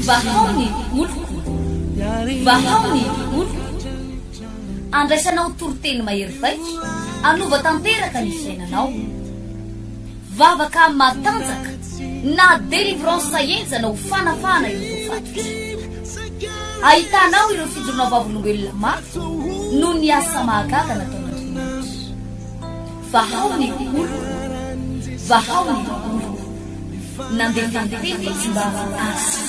vahaony oloko vahaony oloko andraisanao toroteny mahery vaitra anova tanteraka ny fiainanao vavaka matanjaka na délivrance enjana ho fanafana ireo fatotra ahitanao ireo fijorona vavolombelona mafy no ny asa mahagaga nataonandriamanitra vahaony oloko vahaony oloko nandeha tantety tsy mba asa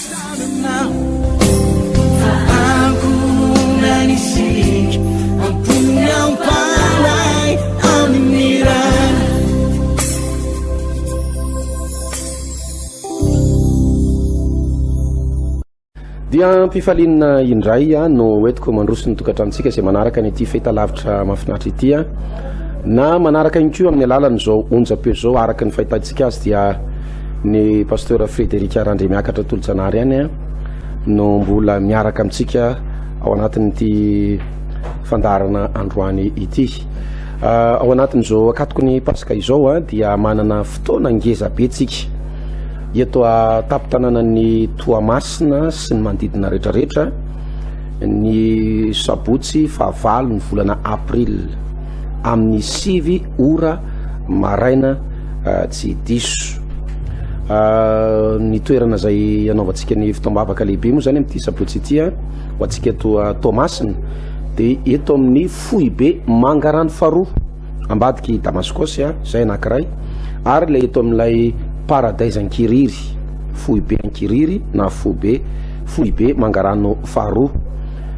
Nanisik ampunya palai aminiran dia mpifalinina indray no hoetiko mandroso ny tokantrantsika izay manaraka ny ity fahitalavitra mahafinaritra ity na manaraka ihany koa amin'ny alalany zao onjapeo zao araka ny fahitantsika azy dia ny pasteur Frédéric Arandré miakatra tolo-tsanary any no mbola miaraka amintsika ao anatin'ity fandarana androany ity ao anatin'izao akatoko ny pasika izao dia manana fotoana ngeza be tsika eto tapin-tanànan'ny Toamasina sy ny manodidina rehetrarehetra ny sabotsy fahavalo ny volana april amin'ny 7 ora maraina tsy diso ny toerana zay anaovantsika ny fitoam-bavaka lehibe moa zany amin'ity sabotsy ity ho antsika eto Toamasina dia eto amin'ny Fohibe Mangarano faharoa ambadiky Damaskosy zay anankiray ary ilay eto amin'ilay Paradise Ankiriry Fohibe Ankiriry na Fohibe Mangarano faharoa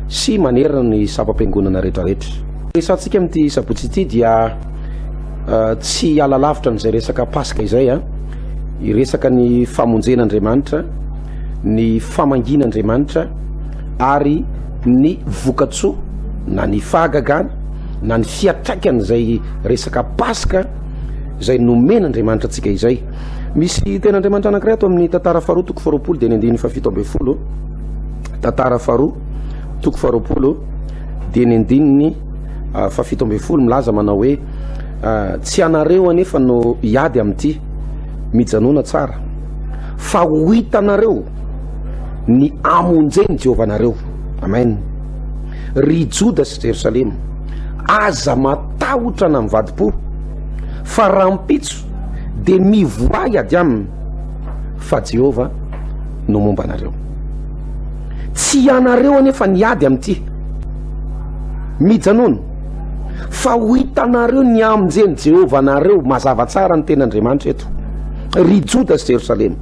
sy manerana ny sapam-piangonana rehetrarehetra. Resantsika amin'ity sabotsy ity dia tsy alalavitra n'izay resaka pasika izay iresaka ny famonjen'Andriamanitra, ny famangin'Andriamanitra ary ny vokatsoa na ny fahagagana na ny fiatraikany zay resaka pasika zay nomen'Andriamanitra atsika izay. Misy ten'Andriamanitra anankiray ato amin'ny tantara faharoa toko faharoapolo dia ny andiny fafito ambin'ny folo, tantara faharoa toko faharoapolo dia ny andininy fafito ambin'ny folo milaza manao hoe tsy anareo anefa no hiady amin'ity mijanona tsara fa ho hitanareo ny amonjeny Jehovanareo. Amen. Ry Joda sy Jerosalema aza matahotra na mivadi-po fa rahampitso dia mivoay ady aminy fa Jehova no momba anareo. Tsy anareo anefa niady amin'ity mijanona fa ho hitanareo ny amonjeny Jehovanareo. Mazava tsara ny ten'Andriamanitra eto. Ry Joda sy Jerosalema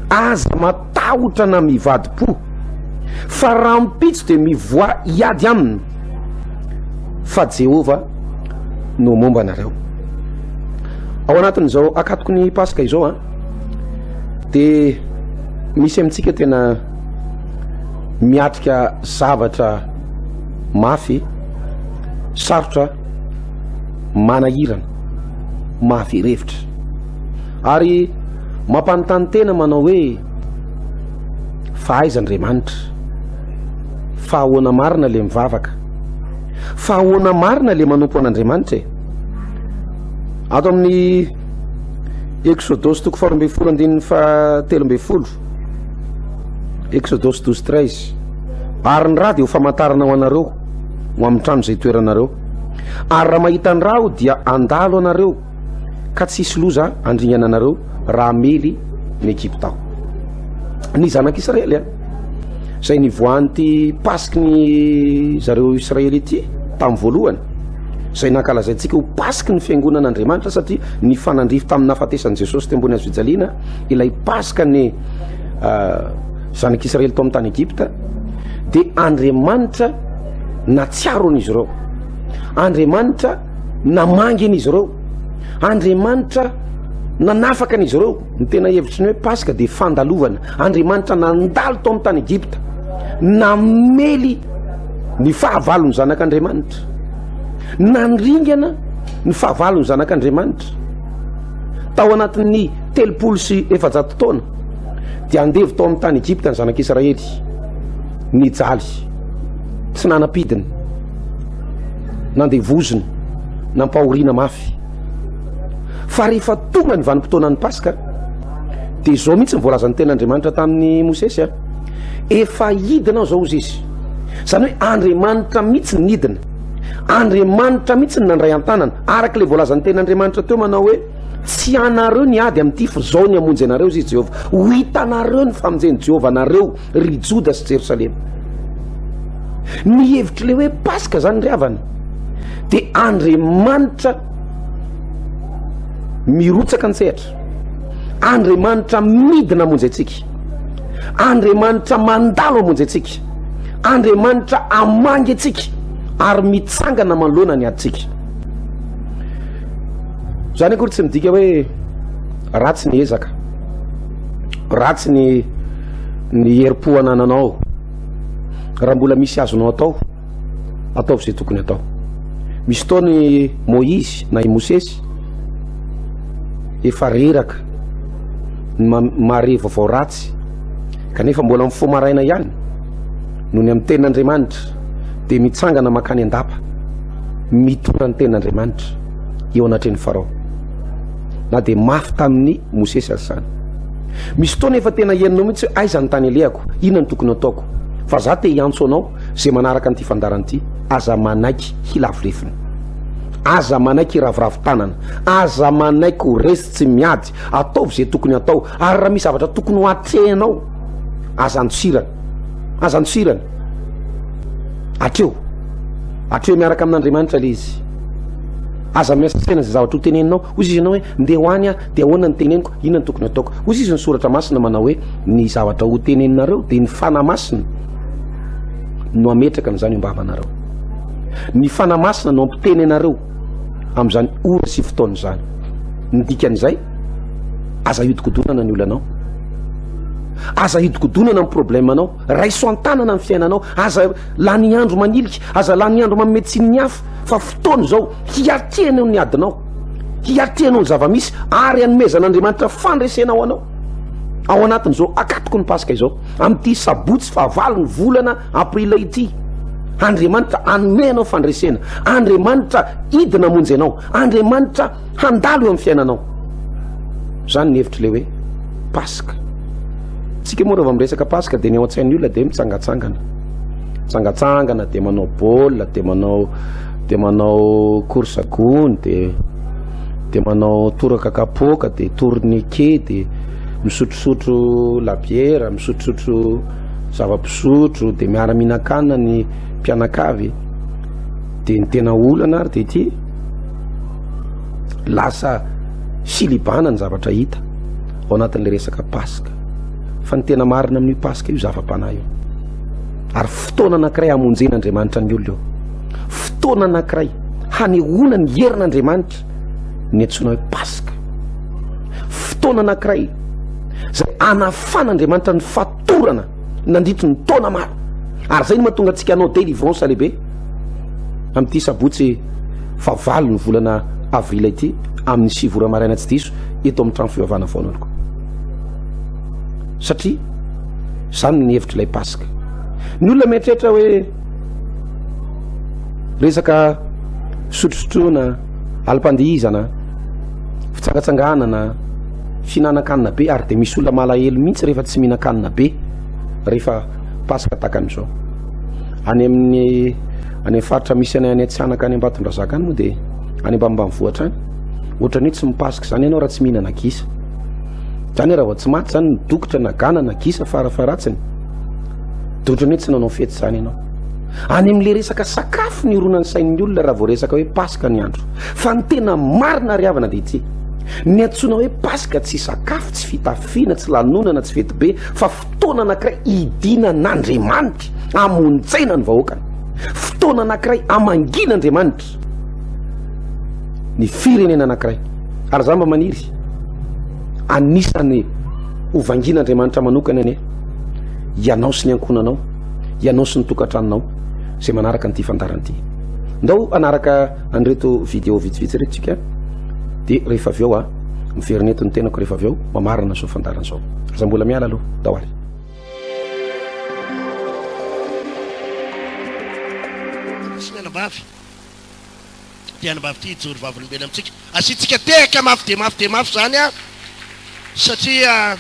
aza matahotra na mivadi-po fa rahampitso dia mivoa hiady aminy fa Jehova no momba anareo. Ao anatin'izao akatoko ny pasika izao dia misy amintsika tena miatrika zavatra mafy, sarotra, manahirana, mafy revitra ary mampanontany tena manao hoe fa aiza Andriamanitra, fa ahoana marina le mivavaka, fa ahoana marina le manompo an'Andriamanitra ato amin'ny Exodus toko 4:17 Exodus 12:13 ary ny raha dia ho famantarana ho anareo ho amin'ny trano izay toeranareo ary raha mahita ny raha dia andalo anareo ka tsisy loza andringana anareo raha mely ny Ekipta. Ny zanak'Israely zay nivoan'ity pasiky ny zareo Israely ity tamin'ny voalohany zay nankalazaintsika ho pasiky ny fiangonan'Andriamanitra satria ny fanandrify tamin'ny nahafatesan'i Jesosy teo ambony hazo fijaliana ilay pasika ny zanak'Israely tao amin'ny tany Egipta dia Andriamanitra natsiaro an'izy ireo, Andriamanitra namanginy izy ireo, Andriamanitra nanafaka an'izy ireo. Ny tena hevitry ny hoe pasika dia fandalovana. Andriamanitra nandalo tao amin'ny tany Egipta namely ny fahavalo ny zanak'Andriamanitra, nandringana ny fahavalo ny zanak'Andriamanitra tao anatin'ny 300 taona dia andevy tao amin'ny tany Egipta ny zanak'Israely nijaly tsy nanapidiny, nandevoziny, nampahoriana mafy. Fa rehefa tonga ny vanim-potoanan'ny pasika de zao mihitsy nyvoalazan'ny ten'andriamanitra tamin'ny Mosesy a, efa hidinao zao izy izy, zany hoe Andriamanitra mihitsy ny hidina, Andriamanitra mihitsy ny nandray an-tanana, araka le voalazan'ny ten'andriamanitra teo manao hoe tsy anareo ny ady amin'ity fa zao ny amonjy anareo izy Jehova, ho hitanareo ny famonjeny Jehova anareo ry Joda sy Jerosalema. Ny hevitry le hoe Paska zany ry havana de Andriamanitra mirotsaka ny sehatra, Andriamanitra midina amonjy antsika, Andriamanitra mandalo amonjy antsika, Andriamanitra amangy antsika ary mitsangana manoloana ny aditsika. Zany akory tsy midika hoe ratsy ny ezaka, ratsy ny herim-po anananao, raha mbola misy azonao atao, ataovy izay tokony atao. Misy tao ny Moïse na i Mosesy efa reraka mare vaovao ratsy, kanefa mbola mifo maraina ihany noho ny amin'ny ten'Andriamanitra de mitsangana makany an-dapa mitora ny ten'Andriamanitra eo anatreny Farao, na de mafy tamin'ny Mosesy alsany. Misy fotoana efa tena henonao mihitsy hoe aiza ny tany alehako, inona ny tokony ataoko, fa za te hiantso anao zay manaraka an'ity fandarana ity, aza manaiky hilavolefiny, aza manaiky hiravoravo tanana, aza manaiky ho resy tsy miady, ataovy zay tokony atao, ary raha misy zavatra tokony ho atrehanao, aza antsirana, aza antsirana, atreo miaraka amin'Andriamanitra le izy, aza miasasena zay zavatra ho teneninao, ozy izy anao hoe ndeha hoany a de ahoana ny teneniko, inona ny tokony ataoko. Ozy izy ny soratra masina manao hoe ny zavatra ho teneninareo de ny fanamasina no ametraka n'izany ombavanareo, ny fanamasina no ampitenenareo amin'izany ora sy fotoana zany. Ny dikan'izay aza hodikodonana ny olanao, aza hodikodonana ny problemanao, raiso an-tanana ny fiainanao, aza lany andro manilika, aza lany andro mametsiny ny hafa, fa fotoana zao hiartianao ny adinao, hiartianao ny zava-misy ary anomezan'Andriamanitra fandresenao anao ao anatin'izao akatoko ny Paska izao, amin'ity sabotsy fahavalo ny volana aprila ity. Andriamanitra anomenao fandresena, Andriamanitra hidina amonjy anao, Andriamanitra handalo eo amin'ny fiainanao. Zany ny hevitry le hoe Paska. Tsika moa rehefa miresaka Paska de ny ao an-tsain'ny olona de mitsangatsangana, de manao baolina, de manao course gony, de manao toraka kapoka, de tourniquet, de misotrosotro labiera, misotrosotro zava-pisotro, de miara-mihinan-kanina ny mpianakavy, de ny tena olana ary de ity lasa silibana ny zavatra hita ao anatin'le resaka Paska. Fa ny tena marina amin'ny Paska io zava-panahy io, ary fotoana anankiray hamonjen'Andriamanitra ny olona eo, fotoana anankiray hanehoana ny herin'Andriamanitra ny antsoina hoe Paska, fotoana anankiray zay anafan'Andriamanitra ny fatorana nandritry ny taona maro. Ary zay no mahatonga antsika hanao délivrance lehibe amin'ity sabotsy fahavalo ny volana avrila ity, amin'ny 7 ora maraina tsy diso eto amin'ny trano fivavahana vaon'oloko, satria zany ny hevitry ilay Paska. Ny olona mieritreritra hoe resaka sotrosotroana, alim-pandihizana, fitsangatsanganana, fihinan-kanina be, ary de misy olona malahelo mihitsy rehefa tsy mihinan-kanina be rehefa Paska takan'izao. Any amin'ny faritra misy any Atsianaka any Ambatondrazaka any moa de any ambanimbanivohitra any, ohatrany hoe tsy mipaska zany ianao raha tsy mihinana gisa. Zany raha vao tsy maty zany dokotra na gana na gisa farafaratsiny, de ohatrany hoe tsy nanao fety zany ianao. Any amin'le resaka sakafo ny oronan'ny sain'ny olona raha vao resaka hoe Paska ny andro, fa ny tena marina ry havana de ity, ny antsoina hoe Paska tsy sakafo, tsy fitafiana, tsy lanonana, tsy fety be, fa fotoana anankiray idinan'Andriamanitra amonjena ny vahoakany, fotoana anankiray amangin'Andriamanitra ny firenena anankiray. Ary za mba maniry anisany ovangin'Andriamanitra manokana ane ianao sy ny ankonanao, ianao sy ny tokantranonao zay manaraka n'ity fandarana ity. Ndao anaraka an'ireto vidéo vitsivitsy reto tsika, de rehefa avy eo miverina eto ny tenako, rehefa avy eo mamarina zao fandarana zao. Aza mbola miala aloha dahoary. Mianabavy ty hijory vavolombelona amitsika, asitsika teka mafy de mafy de mafy zany a, satria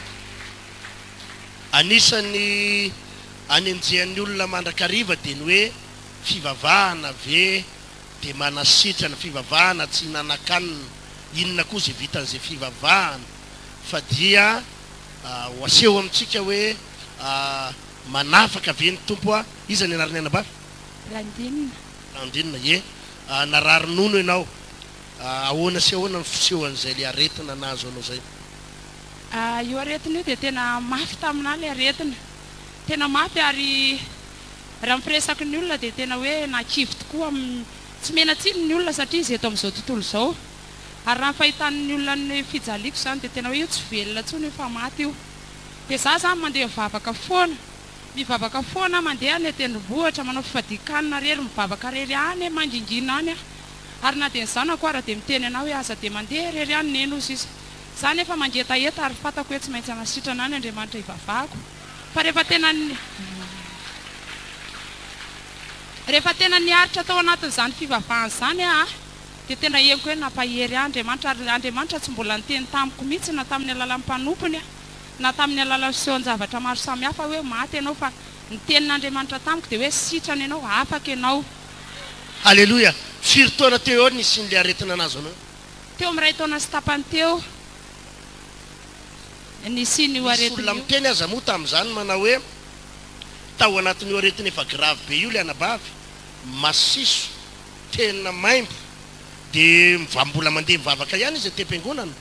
anisany anenjehan'ny olona mandrakariva dia ny hoe fivavahana ve dia manasitrana fivavahana tsy nanakanina inona koa zay vitan'izay fivavahana fa dia ho aseho amintsika hoe manafaka ve ny tompo a iza ny anarany anabavy randinina ye nararonono ianao ahoana sy ahoana ny fisehoan'izay le aretina nazo anao zay io aretina io dia tena mafy tamina le aretina tena mafy ary raha mipiresaky ny olona dia tena hoe nakivy tokoa tsy mena tsiny ny olona satria izy eto amin'izao tontolo izao ary raha fahitan'ny olona ny fijaliko zany dia tena hoe io tsy velona tsony efa maty io dia za zany mandeha mivavaka foana mandeha ny tendrombohitra manao fifadikanina rery mivavaka rery any mangingina any ary na dia ny zanako ara dia miteny anao hoe aza dia mandeha rery any neno izy izy zany efa mangetaeta ary fatako hoe tsy maintsy anasitrana any Andriamanitra ivavahako fa rehefa tena niaritra tao anatin'izany fivavahana zany dia tena henoko hoe nampahery Andriamanitra ary Andriamanitra tsy mbola niteny tamiko mihitsy na tamin'ny alalan'ny mpanomponya na tamin'ny alalan'ny sehoan-javatra maro samihafa hoe maty ianao fa nitenin'Andriamanitra tamiko dia hoe sitrana ianao afaka ianao. Alleluia. Firy taona teo eo nisin'le aretina anazy anao? Teo amin'ny 2 taona sy tapany teo nisiny io aretina io. Olona miteny aza moa tamin'izany manao hoe tao anatin'io aretina efa grave be io le anabavy masiso tena maimbo dia mivambola mandeha mivavaka ihany izy tem-piangonana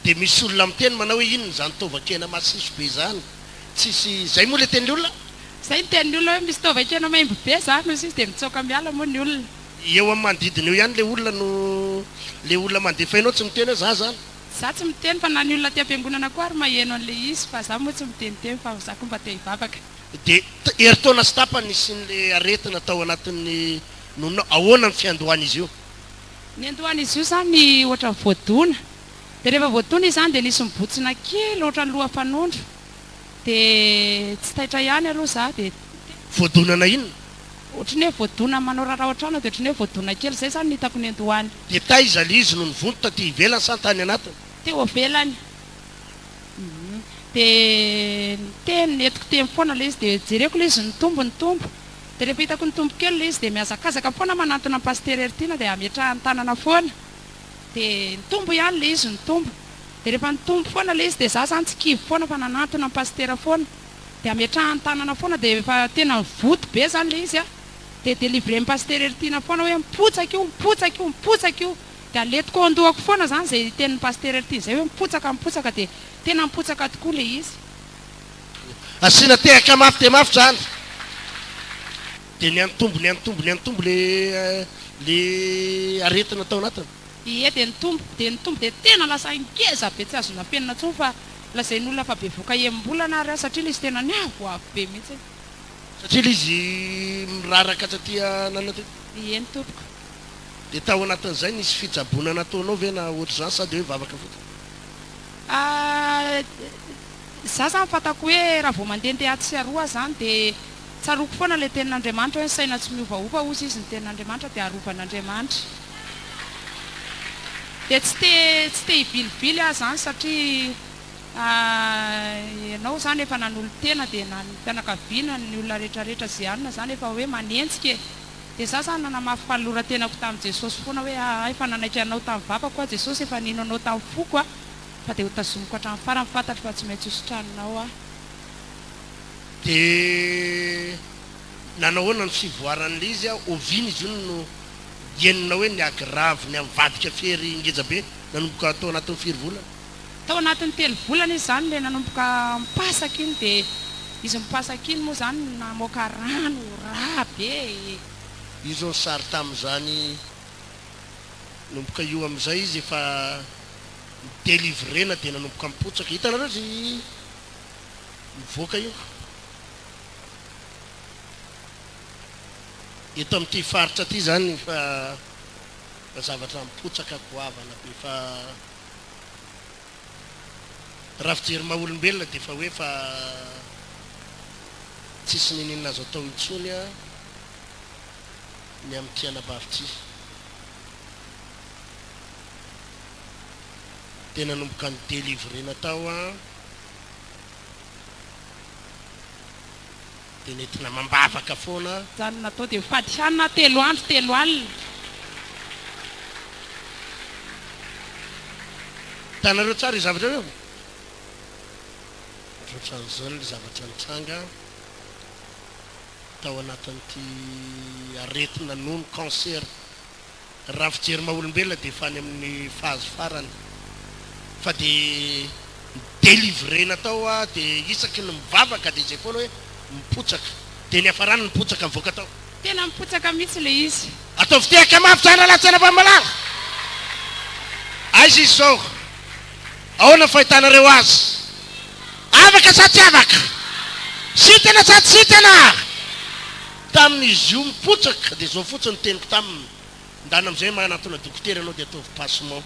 dia misy olona miteny manao hoe inona zany tovakena masiso be zany tsisy zay moa le tenyny olona zay niten'ny olona hoe misy tovakena maimbo be zany izy dia mitsoka miala moa ny olona eo amin'ny manodidina eo ihany le olona no le olona mandefainao tsy miteny hoe za zany za tsy miteny fa na ny olona te-piangonana koa ary maheno an'le izy fa za moa tsy miteniteny fa za koa mba te hivavaka dia heritaona sy tapany isin'le aretina tao anatin'ny nonao ahoana ny fiandohana izy io ny andohana izy io zany ohatra voadona dia rehefa voadona izy zany dia nisy mibotsina kely ohatra ny loha fanondro dia tsy taitra ihany aloha za dia voadonana inona ohatra ny hoe voadona manao raharaha otrano dia ohatra ny hoe voadona kely zay zany nitako ny andohany dia taiza le izy no nivonto taty ivelany sa tany anatiny teo avelany dia teny netiko teny foana le izy dia jereko le izy ny tombo dia rehefa hitako ny tombo kely le izy dia miazakazaka foana manantona ny paster Ertina dia ametrahany tanana foana dia ny tombo ihany le izy ny tombo dia rehefa ny tombo foana le izy dia za zany tsy kivy foana fa nanantona ny paster foana dia ametrahany tanana foana dia efa tena voto be zany le izy dia délivre ny paster Ertina foana hoe mipotsaka io dia aletiko andohako foana zany zay tenin'ny paster Ertina zay hoe mipotsaka dia tena mipotsaka tokoa le izy asiana tehaka mafy dia mafy zany dia ny antombo le aretina tao anatiny ie dia ny tombo dia tena lasa ngeza be tsy azona penina tsony fa lazain'olona fa bevoaka embolana ary satria le izy tena ny avoavo be mihitsy satria le izy miraraka satria nanate ie ny tompoko dia tao anatin'izay nisy fitsaboana nataonao ve na ohatra zany sady hoe vavaka fotsiny za zany fatako hoe raha vao mandehandeha atsaroa zany dia tsaroko foana le tenin'Andriamanitra hoe saina tsy miovaova ozy izy ny tenin'Andriamanitra dia arovan'Andriamanitra dia tsy te hivilivily aho zany satria ianao zany efa nanolo tena dia nanipianakaviana ny olona rehetrarehetra zay anina zany efa hoe manentsika dia za zany nanamafy fanoloran-tenako tamin'i Jesosy foana hoe efa nanaiky anao tamin'ny vavako Jesosy efa nino anao tamin'ny foko fa dia ho tazomiko hatramin'ny farany fantatry fa tsy maintsy hosotranonao dia nanao hoana ny fivoaran'le izy oviny izy io no enina hoe ny agravy ny amivadika fery ngeza be nanomboka tao anatin'ny firy volana tao anatin'ny 3 volana izy zany le nanomboka mipasaka iny dia izy mipasaka iny moa zany namoaka rano raha be izy ny sary tamin'izany nomboka io amin'izay izy efa delivrena dia nanomboka mipotsaka hitanareo zy mivoaka io eto amin'ity faritra ty zany fa zavatra mipotsaka goavana be fa raha fijery maha-olombelona dia fa hoe fa tsisy nininina azo atao intsony ny amin'ity anabavy ty dia nanomboka ny delivrena tao dia nentina mambavaka foana zany natao dia fadihanina 3 andro 3 alina tanareo tsara i zavatra reo ohatran'izany le zavatra nitranga tao anatin'ity aretina nono cancer raha fijery maha-olombelona dia fany amin'ny fahazo farany fa dia délivrena tao a dia isaky ny mivavaka dia izay foana hoe mipotsaka dia ny afarany mipotsaka mivoaka tao tena mipotsaka mihitsy le izy ataovy tehaka mafy tsara latsana mpamalala aizy izy zao ahoana fahitanareo azy afaka sa tsy afaka sitana sa tsy sitana tamin'izy io mipotsaka dia zao fotsiny teniko taminy ndana amin'izay manatona dokotera anao dia ataovy passement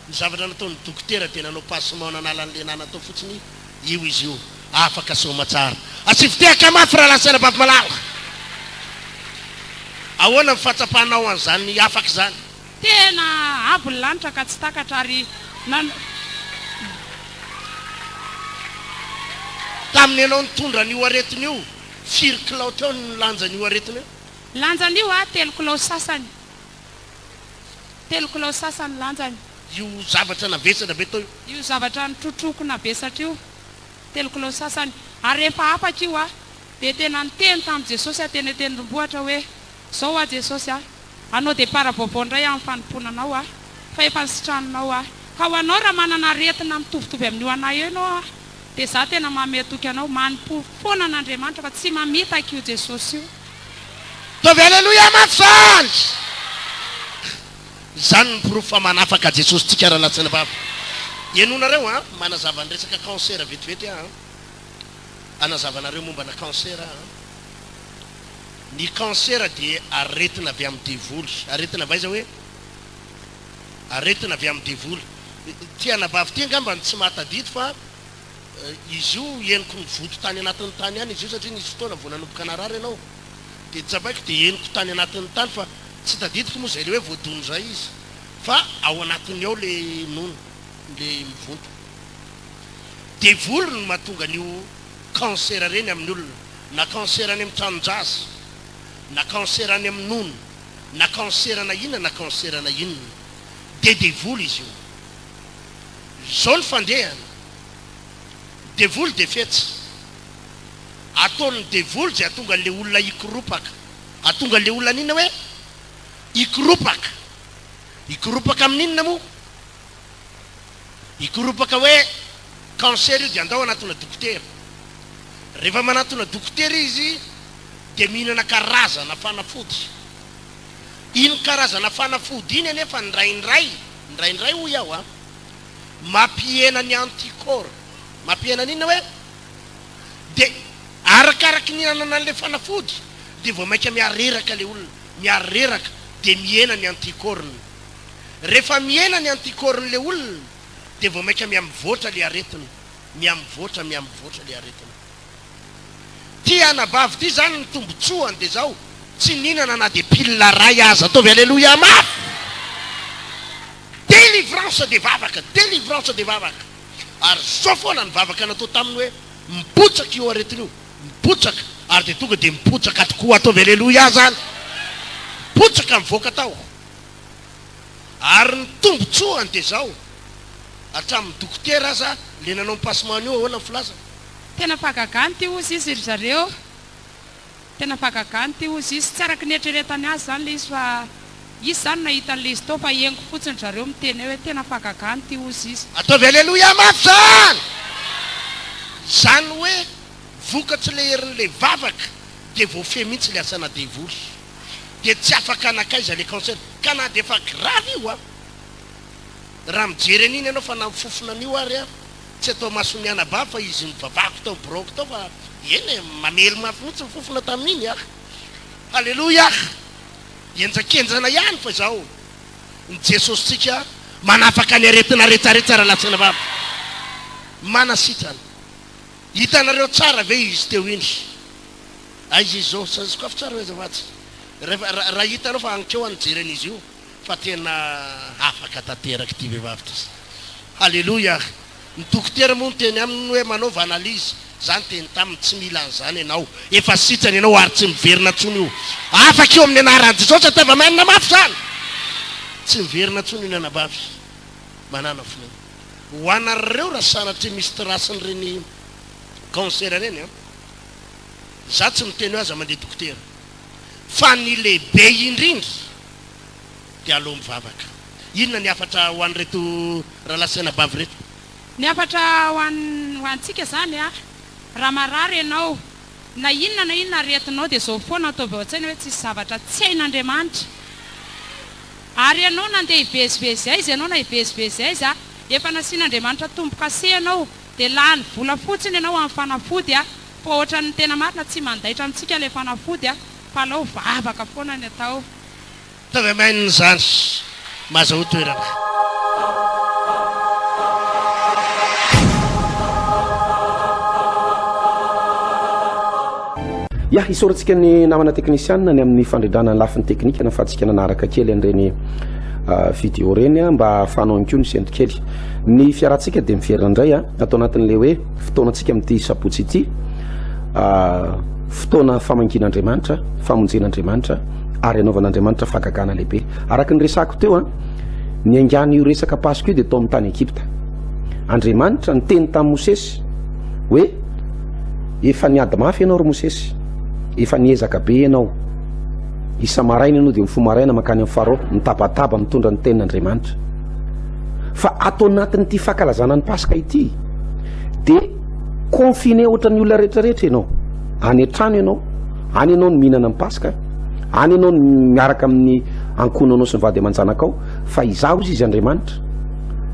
ny zavatra nataony dokotera dia nanao passement nanalan'le nanatao fotsiny io izy io afaka soma tsara atsivitehaka mafy raha lasana bavy malala ahoana mifatsapanao an'izany afaka izany tena abo ny lanitra ka tsy takatra ary taminy ianao nitondra n'io aretiny io firy kilao teo ny lanjan'io aretiny io lanjan'io a 3 kilao sasany 3 kilao sasany lanjany io zavatra navesana be tao io zavatra nitrotroko na besatra io 3 kilao sasany ary rehefa apatra io a dia tena niteny tamin'i jesosy a tena teny rombohatra hoe zao a jesosy a anao dia paravaovao indray amin'ny fanomponanao a fa efa nisitranonao a ka ho anao raha manana aretina mitovitovy amin'io anay eo ianao a dia za tena mametoky anao manompo foana an'Andriamanitra fa tsy mamitaka io jesosy io tovy aleloia mafy zany zany ny porofo fa manafaka jesosy tsika raha latsana bava ianonareo a manazava ny resaka cancer vetivety a anazavanareo mombana cancer a ny cancer dia aretina avy amin'ny devoly aretina vaiza hoe aretina avy amin'ny devoly tianabavy ty angamba ny tsy mahatadidy fa izy io eniko ny voto tany anatin'ny tany ihany izy io satria nisy fotoana vao nanomboka narary ianao dia tsapaiko dia eniko tany anatin'ny tany fa tsy tadidiko moa zay le hoe voadono zay izy fa ao anatiny ao le nono le mivonto devoly no mahatonga an'io cancer reny amin'ny olona na cancer any amin'ny tranondraza na cancer any amin'ny nono na cancer na inona na cancer na inona dia devoly izy io zao ny fandehana devoly dia fetsy ataony devoly zay atonga an'le olona ikoropaka atonga an'le olona n'inona hoe ikoropaka amin'inona moa ikoropaka hoe cancer io dia andao anatona dokotera rehefa manatona dokotera izy dia mihinana karazana fanafody iny karazana fanafody iny anefa ndraindray hoy aho a mampiena ny anticorps mampiena n'inona hoe dia arakaraky ny hinanana an'le fanafody dia vao mainka miareraka le olona miareraka dia miena ny anticorps rehefa miena ny anticorps le olona dia vao mainka miamivoatra le aretina miamivoatra le aretina ty anabavy ty zany ny tombotsoany dia zao tsy ninana na dia pilina ray aza ataovy aleloia mafy délivrance de vavaka ary zao foana ny vavaka natao taminy hoe mipotsaka io aretiny io mipotsaka ary dia tonga dia mipotsaka tokoa ataovy aleloia zany mipotsaka mivoaka tao ary ny tombotsoany dia zao hatramin'ny dokotera aza le nanao passement io ahoana filaza tena fagagany ty ozy izy ry zareo tena fagagany ty ozy izy tsy araky nieritreretany azy zany le izy fa izy zany nahitan'le izy tao fa engo fotsiny zareo miteny hoe tena fagagany ty ozy izy ataovy aleloia mafy zany zany hoe vokatsy le herin'le vavaka dia voafehy mihitsy le asana devoly dia tsy afaka anakaiza le cancer ka na dia efa grave io a raha mijery an'iny ianao fa namifofona an'io ary a tsy atao masony anabavy fa izy mivavako tao broko tao fa eny mamely mafy mihitsy mifofona tamin'iny ah halleloia enjakenjana ihany fa zao ny jesosy tsika manafaka ny aretina rehetrarehetra raha latsana vavy manasitrana hitanareo tsara ve izy teo iny aizy izy zao sazoko afy tsara hoe zavatsy raha hitanao fa agnykeo anyjery an'izy io fa tena afaka tanteraky ty vehivavitra halleloia ny dokotera moa ny teny aminy hoe manaova analyse zany teny taminy tsy mila an'izany ianao efa sitrany ianao ary tsy miverina tsony io afaka eo amin'ny anarany jesaotra tava-manina mafy zany tsy miverina tsony io ny anabavy manana finoana ho anareo raha sanatry misy trasiny reny cancer reny a za tsy miteny ho aza mandeha dokotera fa ny lehibe indrindra dia aloha mivavaka inona ny afatra ho an'reto raha lasaina bavy reto ny afatra hoantsika zany a raha marary ianao na inona aretinao dia zao foana ataovy ao an-tsaina hoe tsisy zavatra tsy hain'Andriamanitra ary ianao nandeha hivezivezy aiza ianao na hivezivezy aiza efa nasian'Andriamanitra tomboka se ianao dia lany vola fotsiny ianao amin'ny fanafody a fa ohatra ny tena marina tsy mandaitra amintsika ilay fanafody a fa alao vavaka foana ny atao tava-maininy zany mazao toerana ya isorantsika ny namana teknisiana ny amin'ny fandrindrana ny lafiny teknika nafahantsika nanaraka kely an'ireny video reny a mba ahafahanao any ko ny sendry kely ny fiarantsika dia miverina indray a atao anatin'le hoe fotoanantsika amin'ity sabotsy ity fotoana famangin'Andriamanitra famonjen'Andriamanitra ary anaovan'Andriamanitra fahagagana lehibe araka ny resako teo a ny angany io resaka Pasika io dia tao amin'ny tany Egipta Andriamanitra ny teny tamin'ny Mosesy hoe efa niady mafy ianao ry Mosesy efa niezaka be ianao isa maraina ianao dia mifo maraina makany amin'ny Farao mitabataba mitondra ny tenin'Andriamanitra fa atao anatin'ity fankalazana ny Pasika ity dia confine ohatran'ny olona rehetrarehetra ianao any an-trano ianao any ianao ny mihinana ny Pasika any ianao miaraka amin'ny ankonanao sy ny vady aman-janakao fa izaho izy Andriamanitra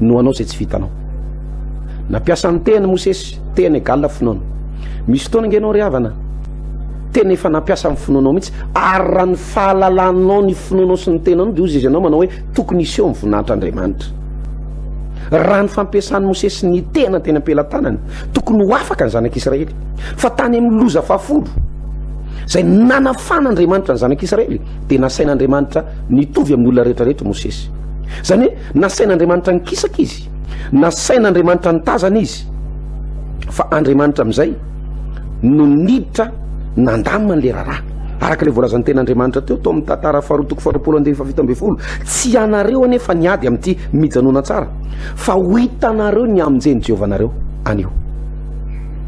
no anao izay tsy vitanao nampiasa ny teny Mosesy teny egalina finoana misy fotoana ingenao ry havana tena efa nampiasa amin'ny finoanao mihitsy ary raha ny fahalalanao ny finoanao sy ny tenanao dia ozy izy ianao manao hoe tokony iseo amin'ny voninahitran'Andriamanitra raha ny fampiasan'ny Mosesy ny tena teny am-pelantanany tokony ho afaka ny zanak'Israely fa tany amin'ny loza fahafolo zay nanafan'Andriamanitra ny zanak'Israely dia nasain'Andriamanitra nitovy amin'ny olona rehetrarehetra Mosesy zany hoe nasain'Andriamanitra nikisaka izy nasain'Andriamanitra nitazana izy fa Andriamanitra amin'izay no niditra nandamina n'le raharaha araka ilay voalazan'ny ten'Andriamanitra teo tao amin'ny tantara faharotoko farapolo andeny fafito ambin'ny folo tsy anareo anefa niady amin'ity mijanona tsara fa ho hitanareo ny amonjeny Jehova anareo anio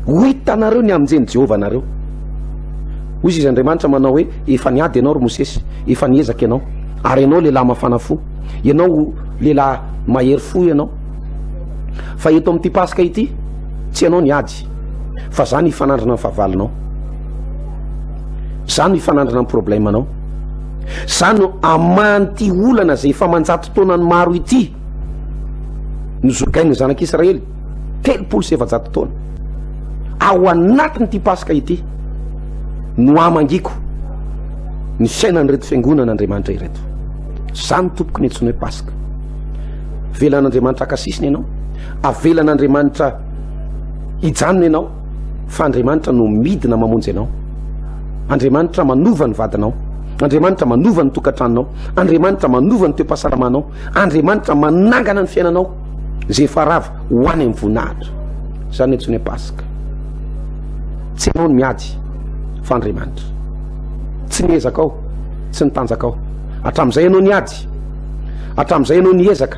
ho hitanareo ny amonjeny Jehova anareo hoy izy Andriamanitra manao hoe efa niady ianao ry Mosesy efa niezaka ianao ary ianao lehilahy mafana fo ianao lehilahy mahery fo ianao fa eto amin'ity Pasika ity tsy ianao niady fa zany hifanandrana ny fahavalinao zany hifanandrana ny problemanao zany aman'ity olana zay efa manjato taonany maro ity nozogainy ny zanak'Israely 700 taona ao anatin'ity Pasika ity no amangiko ny fiainan'ireto fiangonan'Andriamanitra ireto zany tompoko ny antsoina hoe Pasika avelan'Andriamanitra akasisiny ianao avelan'Andriamanitra hijanona ianao fa Andriamanitra no midina mamonjy ianao Andriamanitra manova ny vadinao Andriamanitra manova ny tokantranonao Andriamanitra manova ny toe-pahasalamanao Andriamanitra manangana ny fiainanao zay farava ho any amin'ny voninahitra zany antsoina hoe Pasika tsy ianao no miady fa Andriamanitra tsy niezaka ao tsy nitanjaka ao hatramin'izay ianao niady hatramin'izay ianao niezaka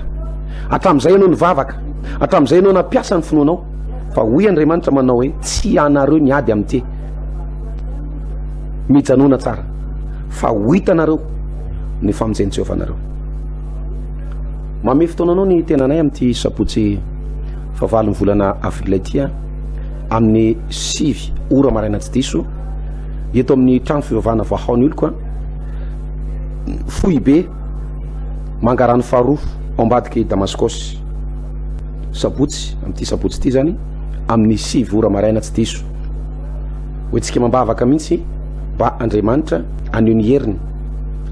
hatramin'izay ianao nivavaka hatramin'izay ianao nampiasa ny finoanao fa hoy Andriamanitra manao hoe tsy anareo niady amin'ity mijanona tsara fa ho hitanareo ny famonjeny Jehova anareo mame fotoananao ny tenanay amin'ity sabotsy fahavalon'ny volana avrila ity amin'ny 6 ora maraina tsy diso eto amin'ny trano fivavahana vahaony olo koa fohy be mangarano faharoa ao ambadiky Damaskosy sabotsy amin'ity sabotsy ity zany amin'ny 6 ora maraina tsy diso hoentsika mambavaka mihitsy mba Andriamanitra anio ny heriny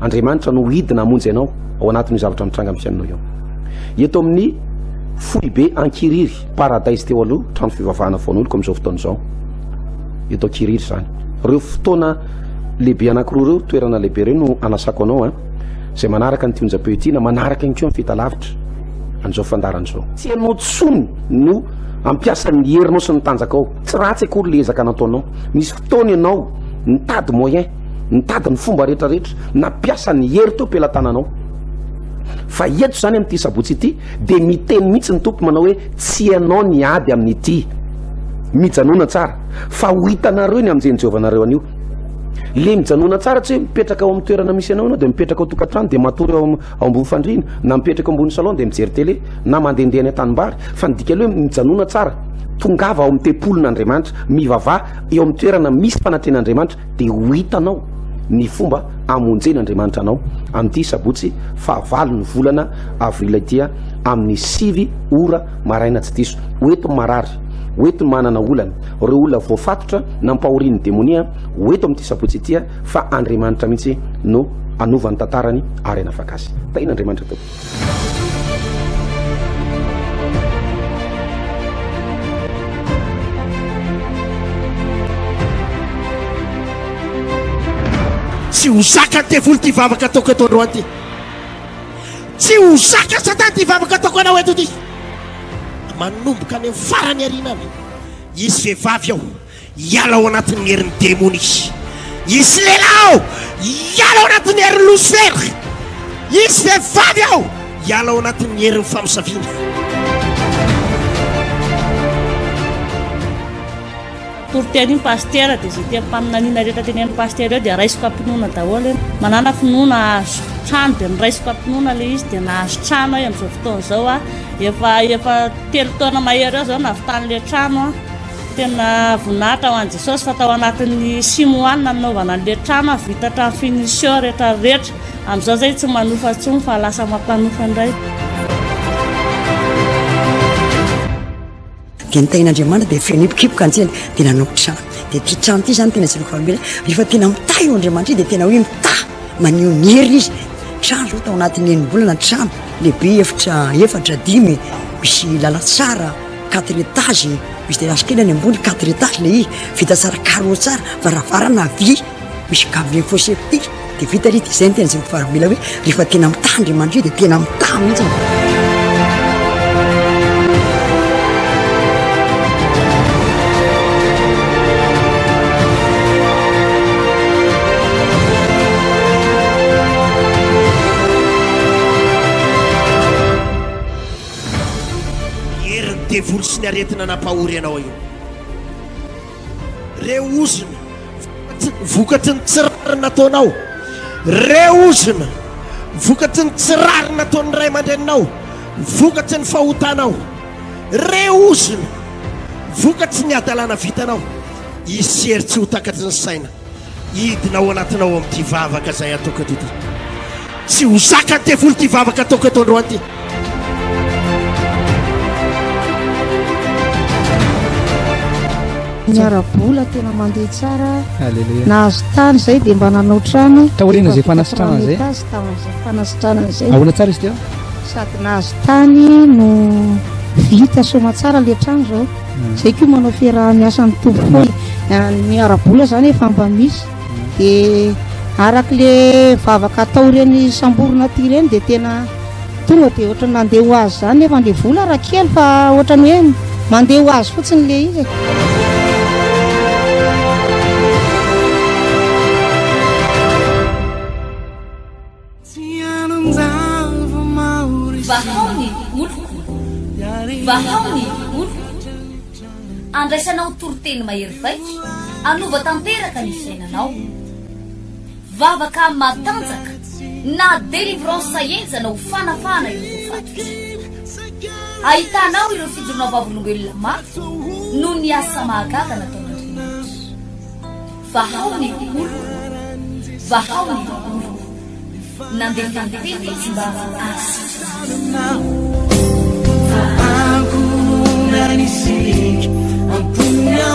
Andriamanitra no hidina hamonjy ianao ao anatin'io zavatra mitranga amin'ny fiainanao eo eto amin'ny fohy be Ankiriry Paradise teo aloha trano fivavahana vaon'olo amin'izao fotoana izao eto Ankiriry zany reo fotoana lehibe anankiroa reo toerana lehibe reo no anasako anao zay manaraka ny tionjapeo ity na manaraka ny ko amin'ny fahitalavitra an'izao fandaran'izao tsy anao tsony no ampiasa ny herinao sy ny tanjakao tsy ratsy akory le ezaka nataonao misy fotoana ianao nitady moyen nitady ny fomba rehetrarehetra nampiasa ny hery teo pelatananao fa eto zany amin'ity sabotsy ity de miteny mihitsy ny tompo manao hoe tsy ianao ny ady amin'ity mijanona tsara fa ho hitanareo ny amin'izay ny jeovanareo an'io le mijanona tsara tsy hoe mipetraka ao amin'ny toerana misy anao de mipetraka ao tokantrano de matory ao ambony fandrina na mipetraka ambony salon de mijery tele na mandehandeha any an-tanimbary fa nidika le hoe mijanona tsara tongava ao amin'ny tempolon'Andriamanitra mivavah eo amin'ny toerana misy fanatren'Andriamanitra de ho hitanao ny fomba amonjen'Andriamanitra anao amin'ity sabotsy fahavalo ny volana avrila itya amin'ny 7 ora maraina tsy diso hoeto marary hoeto manana olana reo olona voafatotra nampahorian'ny demonia hoeto amin'ity sabotsy itya fa Andriamanitra mihitsy no anovany tantarany ary anafakasy tain'Andriamanitra tao tsy ho zaka ty volo ty vavaka ataoko eto androany ty tsy ho zaka satany ty vavaka ataoko anao eto ty manomboka any amin'ny farany arinany isy vehivavy ao iala ao anatin'ny herin'ny démonisy isy lehilahy ao iala ao anatin'ny herin'ny Lucifer isy vehivavy ao iala ao anatin'ny herin'ny famosaviana toroteny iny paster dia zay tia mpaminaniana rehetra teny amin'ny paster eo dia raisiko ampinoana daholo manana finoana trano dia niraisiko ampinoana le izy dia nahazo trano ahy amin'izao fotoana izao a efa 3 taona mahery eo zao navitan'le trano a tena voninahitra ho an'i Jesosy fa tao anatin'ny 6 mois nanaovana an'le trano a vita trano finition rehetra rehetra amin'izao zay tsy manofa tsony fa lasa mampanofa indray dia nitain'Andriamanitra dia fenipokipoko antsena dia nanao trano dia ty trano ty zany tena ziloko famela rehefa tena mitay eo Andriamanitra dia tena hoe mita maneho ny hery izy trano zao tao anatin'ny enim-bolana trano lehibe efatra 5 misy lalatsara 4 étage misy terasikely any ambony 4 étage le vita tsara carreau tsara varavarana vy misy gablin fosepty dia vita ry izay tena ziloko famela hoe rehefa tena mita Andriamanitra dia tena mita mihitsy devolo sy ny aretina nampahory anao io reo ozona vokatry ny tsirary nataonao reo ozona vokatry ny tsirary nataon'ny ray aman-dreninao vokatry ny fahotanao reo ozona vokatry ny adalana vitanao isery tsy ho takatry ny saina hidinao anatinao amin'ity vavaka zay ataoko eto ty tsy ho zaka ny devolo ty vavaka ataoko eto androany ty miarabola tena mandeha tsara nahazo tany zay dia mba nanao trano taoriana zay fanasitrana zay tamin'izay fanasitrana zay ahoana tsara izy teo sady nahazo tany no vita soma tsara le trano zao zay koa manao fiaraha-miasan'ny tompo foy miarabola zany efa mba misy dia araka le vavaka taorian'ny samborona ty reny dia tena tonga dia ohatrany nandeha ho azy zany efa le vola raha kely fa ohatrany hoe mandeha ho azy fotsiny le izy vahaony oloko vahaony oloko andraisanao toroteny mahery vaitra anova tanteraka ny fiainanao vavaka matanjaka na délivrance enjana ho fanafana ireo fatotra ahitanao ireo fijorona vavolombelona mafy no ny asa mahagaga nataon'Andriamanitra vahaony oloko vahaony oloko nandeha tanteny izy mba Aku nanisik, ampunnya